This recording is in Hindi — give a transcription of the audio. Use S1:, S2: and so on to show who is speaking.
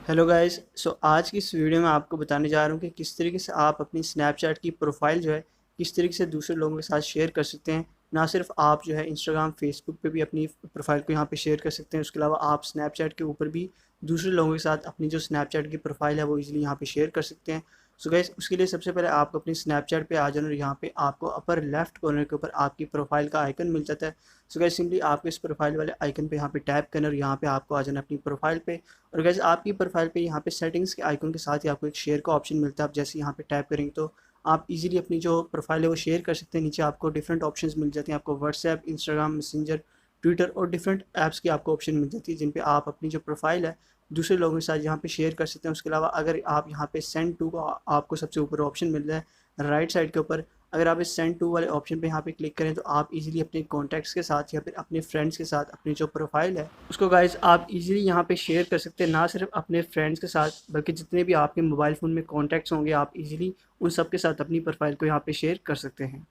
S1: Hello guys. आज की इस वीडियो में आपको बताने जा रहा हूँ कि किस तरीके से आप अपनी स्नैपचैट की प्रोफाइल जो है किस तरीके से दूसरे लोगों के साथ शेयर कर सकते हैं। ना सिर्फ आप जो है इंस्टाग्राम फेसबुक पे भी अपनी प्रोफाइल को यहाँ पे शेयर कर सकते हैं, उसके अलावा आप स्नैपचैट के ऊपर भी दूसरे लोगों के साथ अपनी जो स्नैपचैट की प्रोफाइल है वो इजीली यहाँ पे शेयर कर सकते हैं। सो गाइस, उसके लिए सबसे पहले आपको अपनी स्नैपचैट पे आ जाना और यहाँ पे आपको अपर लेफ्ट कॉर्नर के ऊपर आपकी प्रोफाइल का आइकन मिल जाता है। सो गाइस, सिंपली आपको इस प्रोफाइल वाले आइकन पे यहाँ पे टैप करना और यहाँ पे आपको आ जाना अपनी प्रोफाइल पे। और गैस, आपकी प्रोफाइल पे यहाँ पे सेटिंग्स के आइकन के साथ ही आपको एक शेयर का ऑप्शन मिलता है। आप जैसे यहाँ पे टैप करेंगे तो आप इजीली अपनी जो प्रोफाइल है वो शेयर कर सकते हैं। नीचे आपको डिफरेंट ऑप्शंस मिल जाते हैं, आपको व्हाट्सएप, इंस्टाग्राम, मैसेंजर, ट्विटर और डिफरेंट ऐप्स की आपको ऑप्शन मिल जाती है जिन पे आप अपनी जो प्रोफाइल है दूसरे लोगों के साथ यहाँ पे शेयर कर सकते हैं। उसके अलावा अगर आप यहाँ पे सेंड टू का आपको सबसे ऊपर ऑप्शन मिल रहा है राइट साइड के ऊपर, अगर आप इस सेंड टू वाले ऑप्शन पे यहाँ पे क्लिक करें तो आप इजीली अपने कॉन्टैक्ट्स के साथ या फिर अपने फ्रेंड्स के साथ अपनी जो प्रोफाइल है उसको गाइस आप इजीली यहाँ पे शेयर कर सकते हैं। ना सिर्फ अपने फ्रेंड्स के साथ बल्कि जितने भी आपके मोबाइल फ़ोन में कॉन्टैक्ट्स होंगे आप इजीली उन सब के साथ अपनी प्रोफाइल को यहाँ पे शेयर कर सकते हैं।